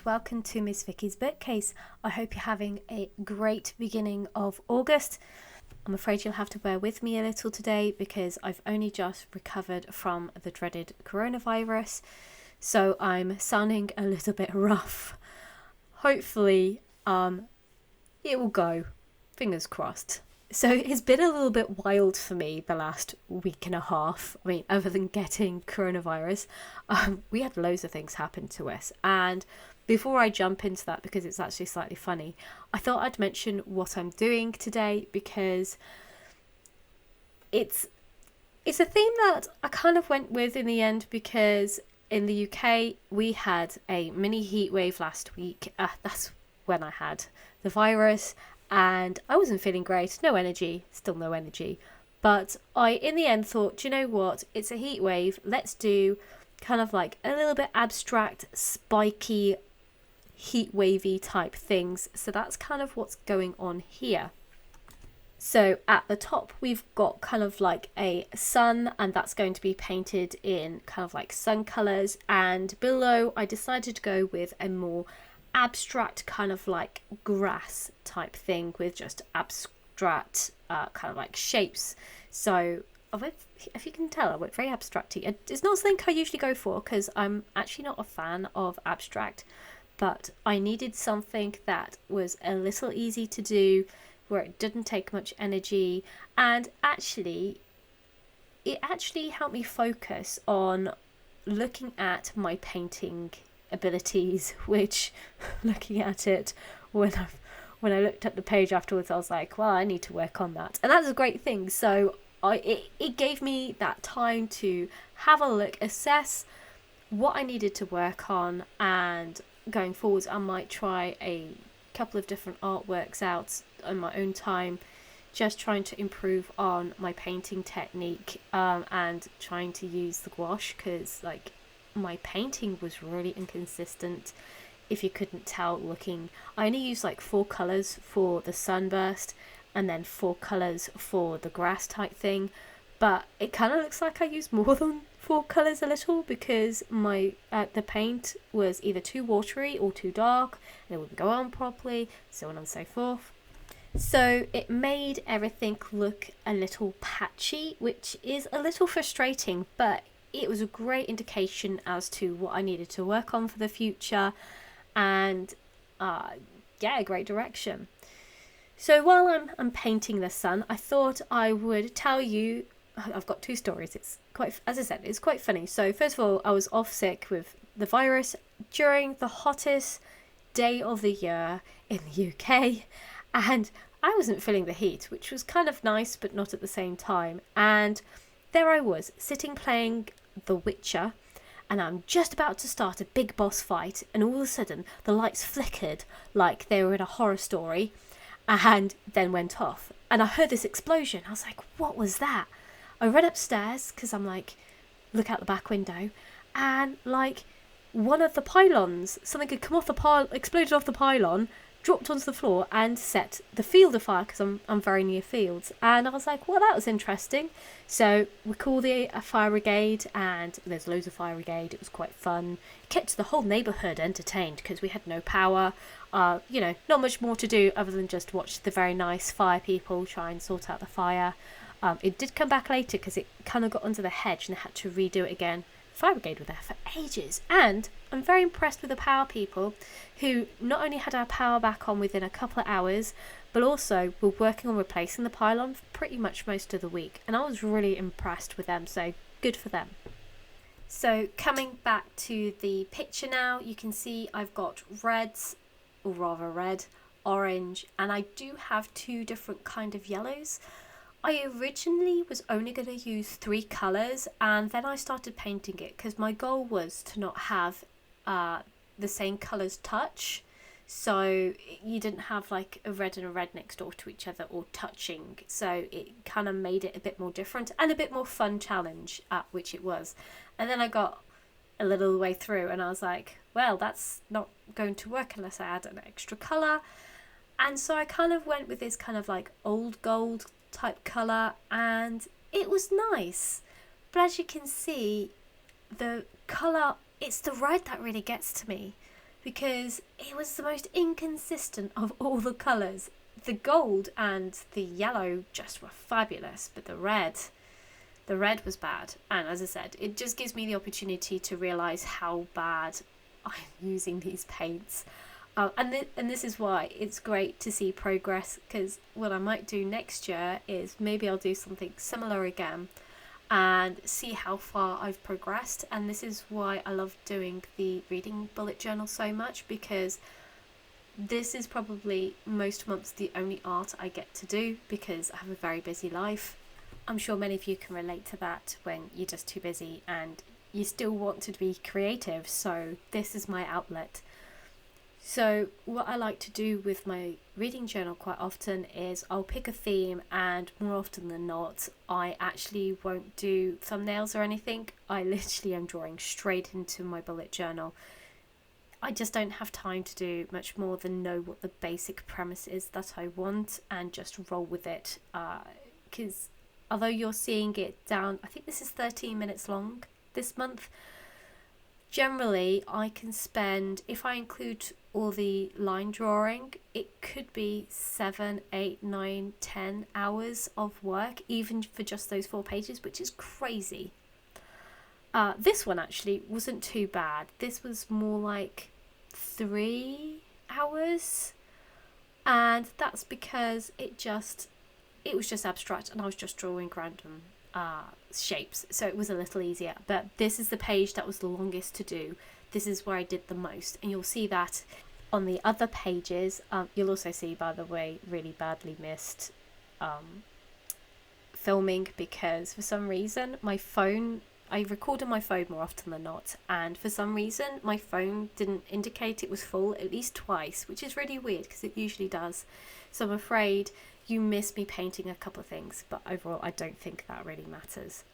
welcome to Miss Vicky's Bookcase. I hope you're having a great beginning of August. I'm afraid you'll have to bear with me a little today because I've only just recovered from the dreaded coronavirus, so I'm sounding a little bit rough. Hopefully, it will go. Fingers crossed. So it's been a little bit wild for me the last week and a half. I mean, other than getting coronavirus, we had loads of things happen to us. And before I jump into that, because it's actually slightly funny, I thought I'd mention what I'm doing today because it's a theme that I kind of went with in the end because in the UK we had a mini heat wave last week. That's when I had the virus. And I wasn't feeling great, no energy, still no energy. But I, in the end, thought, do you know what? It's a heat wave. Let's do kind of like a little bit abstract, spiky, heat wavy type things. So that's kind of what's going on here. So at the top, we've got kind of like a sun, and that's going to be painted in kind of like sun colours. And below, I decided to go with a more abstract kind of like grass type thing with just abstract kind of like shapes. So if you can tell, I went very abstracty. It's not something I usually go for because I'm actually not a fan of abstract, but I needed something that was a little easy to do, where it didn't take much energy, and it actually helped me focus on looking at my painting abilities, which looking at it when I looked at the page afterwards, I was like, well, I need to work on that. And that's a great thing. So it gave me that time to have a look, assess what I needed to work on, and going forwards I might try a couple of different artworks out in my own time, just trying to improve on my painting technique, and trying to use the gouache, because like my painting was really inconsistent. If you couldn't tell looking, I only used like 4 colours for the sunburst and then 4 colours for the grass type thing, but it kind of looks like I used more than 4 colours a little, because my the paint was either too watery or too dark and it wouldn't go on properly, so on and so forth. So it made everything look a little patchy, which is a little frustrating, but it was a great indication as to what I needed to work on for the future, and a great direction. So while I'm painting the sun, I thought I would tell you, I've got 2 stories. It's quite, as I said, it's quite funny. So first of all, I was off sick with the virus during the hottest day of the year in the UK, and I wasn't feeling the heat, which was kind of nice, but not at the same time. And there I was, sitting playing The Witcher, and I'm just about to start a big boss fight, and all of a sudden the lights flickered like they were in a horror story, and then went off. And I heard this explosion. I was like, what was that? I ran upstairs, because I'm like, look out the back window, and like one of the pylons, something had come off the pylon, exploded off the pylon, dropped onto the floor and set the field afire, because I'm very near fields. And I was like, well, that was interesting. So we called the fire brigade, and there's loads of fire brigade. It was quite fun. It kept the whole neighbourhood entertained because we had no power. Not much more to do other than just watch the very nice fire people try and sort out the fire. It did come back later because it kind of got under the hedge and they had to redo it again. Fire brigade were there for ages, and I'm very impressed with the power people, who not only had our power back on within a couple of hours, but also were working on replacing the pylon for pretty much most of the week, and I was really impressed with them, so good for them. So coming back to the picture now, you can see I've got reds, or rather red, orange, and I do have 2 different kind of yellows. I originally was only going to use 3 colours, and then I started painting it because my goal was to not have the same colours touch, so you didn't have like a red and a red next door to each other or touching, so it kind of made it a bit more different and a bit more fun challenge, which it was. And then I got a little way through and I was like, well, that's not going to work unless I add an extra colour, and so I kind of went with this kind of like old gold type colour, and it was nice. But as you can see, the colour, it's the red that really gets to me, because it was the most inconsistent of all the colours. The gold and the yellow just were fabulous, but the red was bad. And as I said, it just gives me the opportunity to realise how bad I'm using these paints. And this is why it's great to see progress, because what I might do next year is maybe I'll do something similar again and see how far I've progressed. And this is why I love doing the reading bullet journal so much, because this is probably most months the only art I get to do because I have a very busy life. I'm sure many of you can relate to that when you're just too busy and you still want to be creative, so this is my outlet. So what I like to do with my reading journal quite often is I'll pick a theme, and more often than not I actually won't do thumbnails or anything. I literally am drawing straight into my bullet journal. I just don't have time to do much more than know what the basic premise is that I want and just roll with it, because although you're seeing it down, I think this is 13 minutes long this month, generally I can spend, if I include all the line drawing, it could be 7, 8, 9, 10 hours of work, even for just those 4 pages, which is crazy. This one actually wasn't too bad. This was more like 3 hours, and that's because it was just abstract and I was just drawing random shapes, so it was a little easier. But this is the page that was the longest to do. This is where I did the most, and you'll see that on the other pages. You'll also see, by the way, really badly missed filming, because for some reason I record on my phone more often than not, and for some reason my phone didn't indicate it was full at least twice, which is really weird because it usually does. So I'm afraid you miss me painting a couple of things, but overall I don't think that really matters.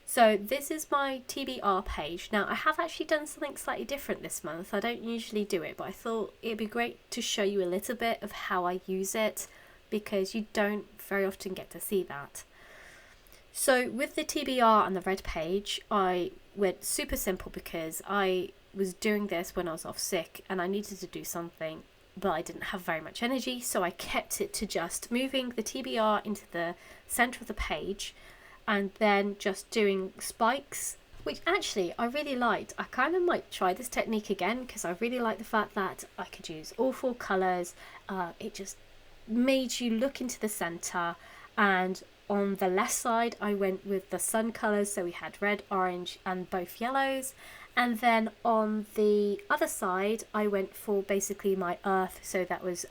So this is my TBR page. Now I have actually done something slightly different this month. I don't usually do it, but I thought it'd be great to show you a little bit of how I use it, because you don't very often get to see that. So with the TBR and the red page, I went super simple because I was doing this when I was off sick and I needed to do something, but I didn't have very much energy, so I kept it to just moving the TBR into the center of the page and then just doing spikes, which actually I really liked. I kind of might try this technique again because I really like the fact that I could use all 4 colors. It just made you look into the center, and on the left side I went with the sun colors, so we had red, orange and both yellows. And then on the other side I went for basically my earth, so that was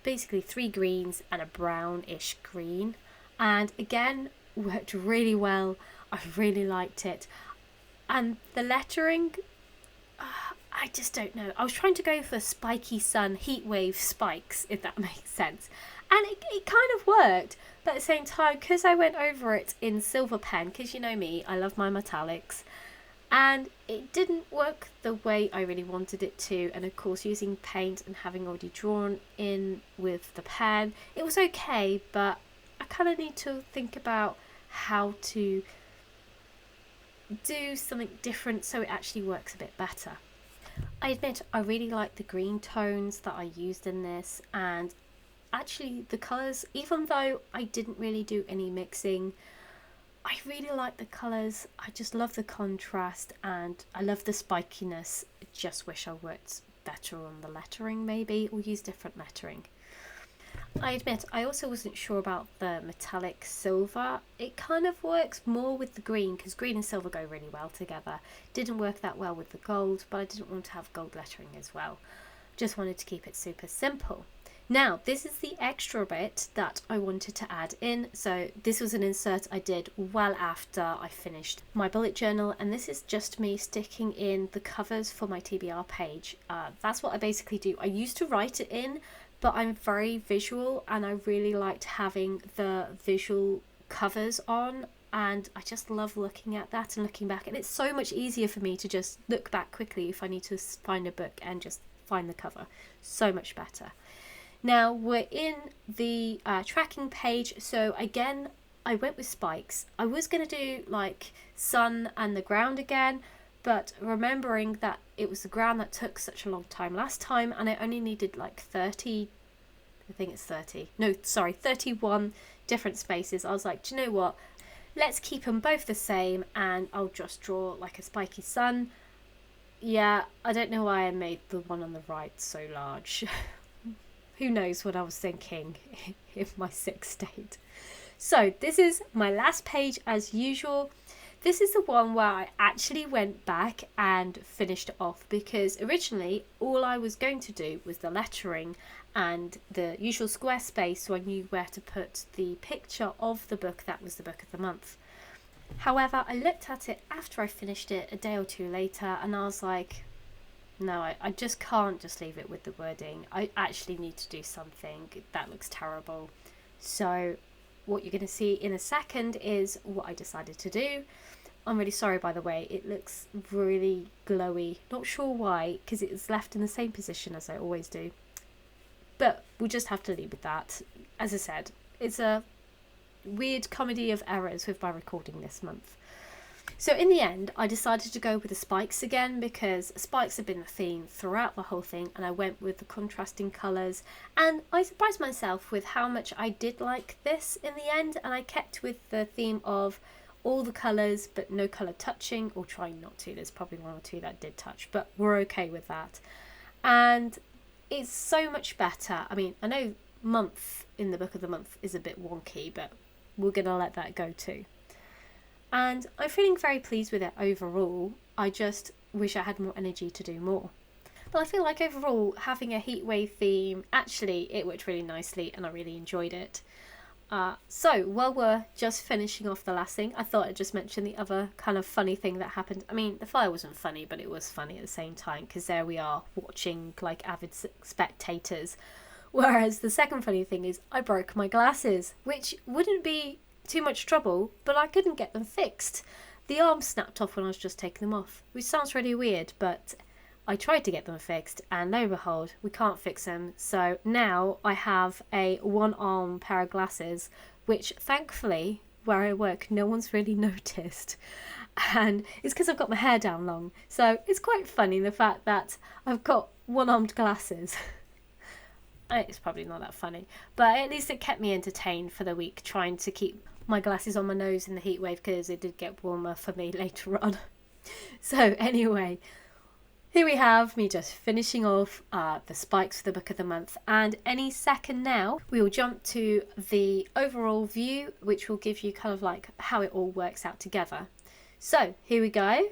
basically 3 greens and a brownish green, and again worked really well. I really liked it. And the lettering, I just don't know. I was trying to go for spiky sun heat wave spikes, if that makes sense, and it kind of worked. But at the same time, because I went over it in silver pen, because you know me, I love my metallics, and it didn't work the way I really wanted it to. And of course, using paint and having already drawn in with the pen, it was okay, but I kind of need to think about how to do something different so it actually works a bit better. I admit I really like the green tones that I used in this, and actually the colours, even though I didn't really do any mixing, I really like the colours. I just love the contrast and I love the spikiness. I just wish I worked better on the lettering maybe, or use different lettering. I admit I also wasn't sure about the metallic silver. It kind of works more with the green because green and silver go really well together. Didn't work that well with the gold, but I didn't want to have gold lettering as well. Just wanted to keep it super simple. Now, this is the extra bit that I wanted to add in. So this was an insert I did well after I finished my bullet journal, and this is just me sticking in the covers for my TBR page. That's what I basically do. I used to write it in, but I'm very visual and I really liked having the visual covers on, and I just love looking at that and looking back, and it's so much easier for me to just look back quickly if I need to find a book and just find the cover. So much better. Now we're in the tracking page, so again I went with spikes. I was going to do like sun and the ground again, but remembering that it was the ground that took such a long time last time, and I only needed like 31 different spaces. I was like, do you know what? Let's keep them both the same, and I'll just draw like a spiky sun. Yeah, I don't know why I made the one on the right so large. Who knows what I was thinking in my sick state. So this is my last page as usual. This is the one where I actually went back and finished it off, because originally all I was going to do was the lettering and the usual square space so I knew where to put the picture of the book that was the book of the month. However, I looked at it after I finished it a day or two later, and I was like, no, I just can't just leave it with the wording. I actually need to do something. That looks terrible. So what you're going to see in a second is what I decided to do. I'm really sorry, by the way, it looks really glowy. Not sure why, because it's left in the same position as I always do. But we'll just have to leave with that. As I said, it's a weird comedy of errors with my recording this month. So in the end, I decided to go with the spikes again, because spikes have been the theme throughout the whole thing, and I went with the contrasting colours, and I surprised myself with how much I did like this in the end, and I kept with the theme of all the colours but no colour touching, or trying not to. There's probably one or two that did touch, but we're okay with that. And it's so much better. I mean, I know month in the book of the month is a bit wonky, but we're going to let that go too. And I'm feeling very pleased with it overall. I just wish I had more energy to do more. But I feel like overall, having a heatwave theme, actually it worked really nicely and I really enjoyed it. So while we're just finishing off the last thing, I thought I'd just mention the other kind of funny thing that happened. I mean, the fire wasn't funny, but it was funny at the same time, because there we are watching like avid spectators. Whereas the second funny thing is I broke my glasses, which wouldn't be too much trouble, but I couldn't get them fixed. The arm snapped off when I was just taking them off, which sounds really weird, but I tried to get them fixed, and lo and behold, we can't fix them. So now I have a one-arm pair of glasses, which thankfully, where I work, no one's really noticed. And it's because I've got my hair down long. So it's quite funny, the fact that I've got one-armed glasses. It's probably not that funny, but at least it kept me entertained for the week, trying to keep my glasses on my nose in the heat wave, because it did get warmer for me later on. So anyway, here we have me just finishing off the spikes for the book of the month, and any second now we will jump to the overall view, which will give you kind of like how it all works out together. So here we go.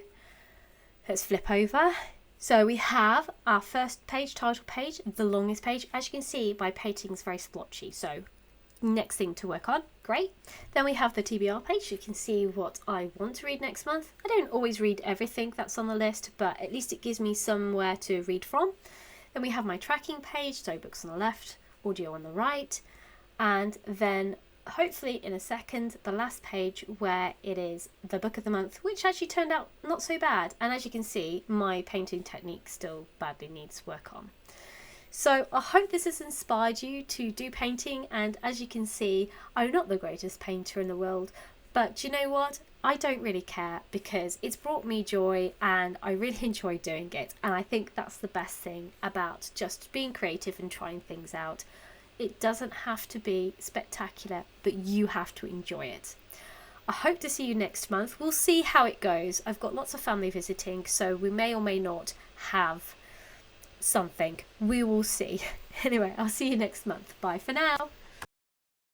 Let's flip over. So we have our first page, title page, the longest page. As you can see, my painting is very splotchy, so next thing to work on. Great. Then we have the TBR page. You can see what I want to read next month. I don't always read everything that's on the list, but at least it gives me somewhere to read from. Then we have my tracking page, so books on the left, audio on the right, and then hopefully in a second the last page where it is the book of the month, which actually turned out not so bad. And as you can see, my painting technique still badly needs work on. So I hope this has inspired you to do painting, and as you can see, I'm not the greatest painter in the world, but do you know what? I don't really care, because it's brought me joy and I really enjoy doing it, and I think that's the best thing about just being creative and trying things out. It doesn't have to be spectacular, but you have to enjoy it. I hope to see you next month. We'll see how it goes. I've got lots of family visiting, so we may or may not have something. We will see. Anyway, I'll see you next month. Bye for now.